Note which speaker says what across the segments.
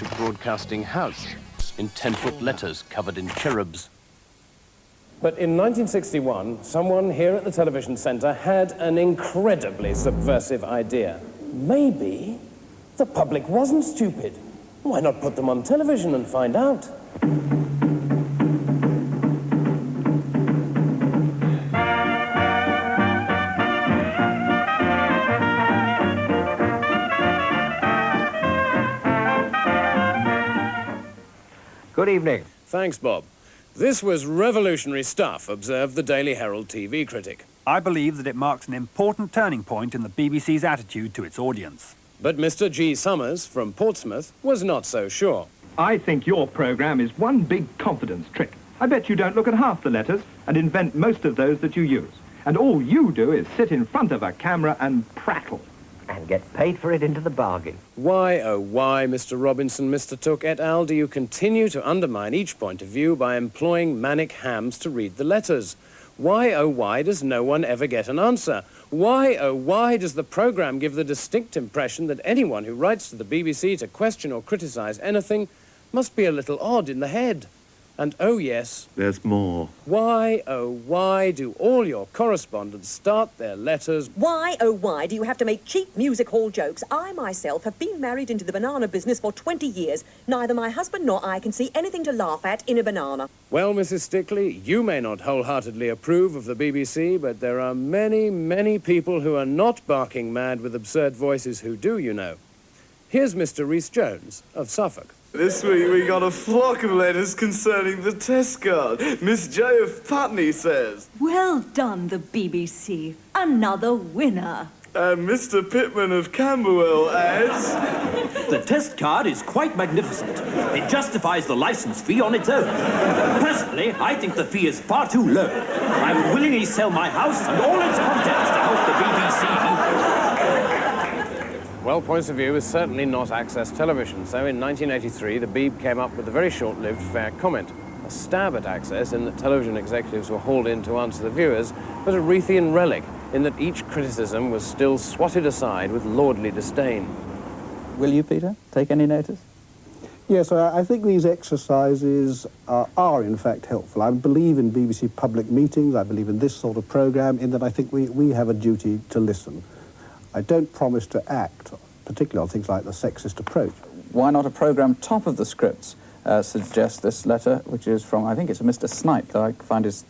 Speaker 1: broadcasting house in 10-foot letters covered in cherubs.
Speaker 2: But in 1961, someone here at the television centre had an incredibly subversive idea. Maybe the public wasn't stupid. Why not put them on television and find out?
Speaker 3: Good evening.
Speaker 2: Thanks, Bob. This was revolutionary stuff, observed the Daily Herald TV critic.
Speaker 4: I believe that it marks an important turning point in the BBC's attitude to its audience.
Speaker 2: But Mr. G. Summers from Portsmouth was not so sure.
Speaker 5: I think your programme is one big confidence trick. I bet you don't look at half the letters and invent most of those that you use. And all you do is sit in front of a camera and prattle.
Speaker 3: And get paid for it into the bargain.
Speaker 2: Why, oh why, Mr. Robinson, Mr. Took et al., do you continue to undermine each point of view by employing manic hams to read the letters? Why, oh why, does no one ever get an answer? Why, oh why, does the programme give the distinct impression that anyone who writes to the BBC to question or criticise anything must be a little odd in the head? And oh yes,
Speaker 6: there's more.
Speaker 2: Why, oh why, do all your correspondents start their letters?
Speaker 7: Why, oh why, do you have to make cheap music hall jokes? I myself have been married into the banana business for 20 years. Neither my husband nor I can see anything to laugh at in a banana.
Speaker 2: Well, Mrs. Stickley, you may not wholeheartedly approve of the BBC, but there are many, many people who are not barking mad with absurd voices who do, you know. Here's Mr. Rhys-Jones of Suffolk.
Speaker 8: This week we got a flock of letters concerning the test card. Miss J of Putney says...
Speaker 9: Well done, the BBC. Another winner.
Speaker 8: And Mr. Pittman of Camberwell adds...
Speaker 10: The test card is quite magnificent. It justifies the licence fee on its own. Personally, I think the fee is far too low. I would willingly sell my house and all its contents to help the BBC.
Speaker 2: Well, Points of View is certainly not access television, so in 1983 the Beeb came up with a very short-lived fair comment, a stab at access in that television executives were hauled in to answer the viewers, but a Reithian relic in that each criticism was still swatted aside with lordly disdain.
Speaker 11: Will you, Peter, take any notice?
Speaker 12: Yes, I think these exercises are in fact helpful. I believe in BBC public meetings, I believe in this sort of programme, in that I think we have a duty to listen. I don't promise to act, particularly on things like the sexist approach.
Speaker 11: Why not a programme top of the scripts suggests this letter, which is from, I think it's a Mr. Snipe, though I find his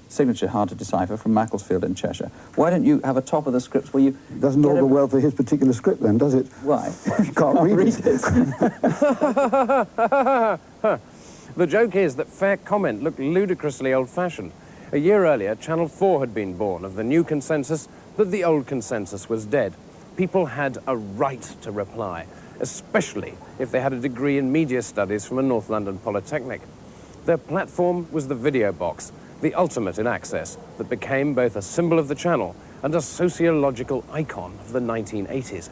Speaker 11: signature hard to decipher, from Macclesfield in Cheshire. Why don't you have a top of the scripts where you...
Speaker 12: Doesn't augur well for his particular script then, does it?
Speaker 11: Why?
Speaker 12: You can't read it.
Speaker 2: The joke is that fair comment looked ludicrously old-fashioned. A year earlier, Channel 4 had been born of the new consensus that the old consensus was dead. People had a right to reply, especially if they had a degree in media studies from a North London polytechnic. Their platform was the video box, the ultimate in access, that became both a symbol of the channel and a sociological icon of the 1980s.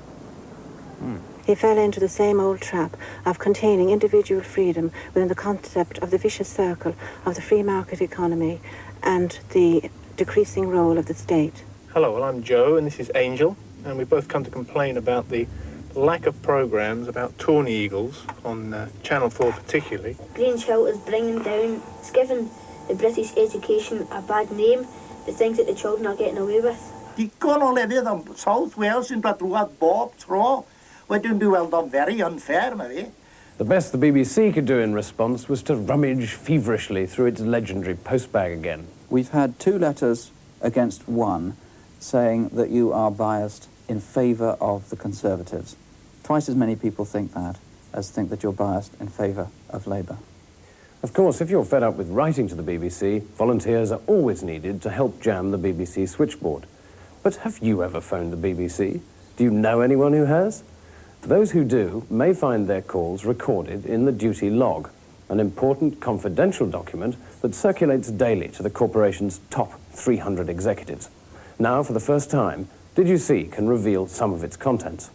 Speaker 13: He fell into the same old trap of containing individual freedom within the concept of the vicious circle of the free market economy and the decreasing role of the state.
Speaker 14: Hello, well, I'm Joe and this is Angel, and we both come to complain about the lack of programmes about tawny eagles on Channel 4 particularly.
Speaker 15: Green shelters bringing down, it's given the British education a bad name, the things that the children are getting away with.
Speaker 16: Digon o lefydd am South Wales yn dod drwad bob tro. Wedyn dwi weld o'n very unfair, maybe.
Speaker 2: The best the BBC could do in response was to rummage feverishly through its legendary postbag again.
Speaker 11: We've had 2 letters against 1 saying that you are biased in favour of the Conservatives. Twice as many people think that as think that you're biased in favour of Labour.
Speaker 2: Of course, if you're fed up with writing to the BBC, volunteers are always needed to help jam the BBC switchboard. But have you ever phoned the BBC? Do you know anyone who has? Those who do may find their calls recorded in the duty log, an important confidential document that circulates daily to the corporation's top 300 executives. Now, for the first time, Did You See can reveal some of its contents.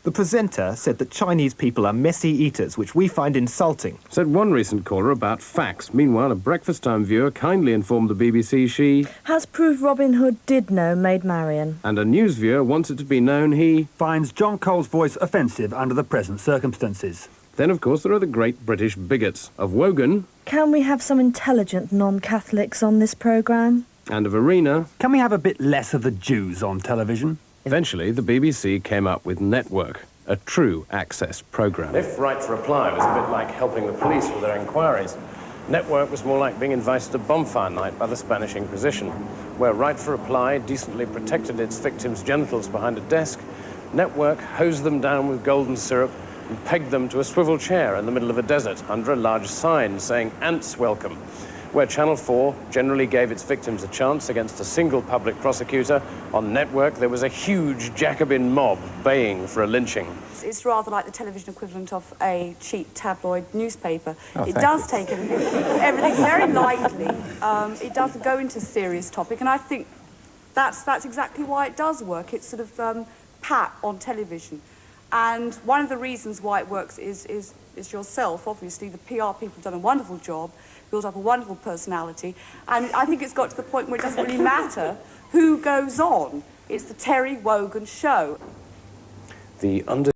Speaker 17: The presenter said that Chinese people are messy eaters, which we find insulting.
Speaker 2: Said one recent caller about facts. Meanwhile, a breakfast time viewer kindly informed the BBC she
Speaker 18: has proved Robin Hood did know Maid Marian.
Speaker 2: And a news viewer wants it to be known he
Speaker 4: finds John Cole's voice offensive under the present circumstances.
Speaker 2: Then, of course, there are the great British bigots of Wogan
Speaker 18: Can we have some intelligent non-Catholics on this programme?
Speaker 2: and of Arena.
Speaker 4: Can we have a bit less of the Jews on television?
Speaker 2: Eventually, the BBC came up with Network, a true access programme. If Right to Reply was a bit like helping the police with their inquiries, Network was more like being invited to bonfire night by the Spanish Inquisition, where Right to Reply decently protected its victims' genitals behind a desk. Network hosed them down with golden syrup and pegged them to a swivel chair in the middle of a desert under a large sign saying "Ants Welcome," where Channel 4 generally gave its victims a chance against a single public prosecutor. On Network, there was a huge Jacobin mob baying for a lynching.
Speaker 6: It's rather like the television equivalent of a cheap tabloid newspaper.
Speaker 11: Oh,
Speaker 6: it
Speaker 11: thank
Speaker 6: does take everything very lightly. It doesn't go into serious topic, and I think that's exactly why it does work. It's sort of pat on television. And one of the reasons why it works is yourself. Obviously, the PR people have done a wonderful job, built up a wonderful personality, and I think it's got to the point where it doesn't really matter who goes on. It's the Terry Wogan show.
Speaker 2: The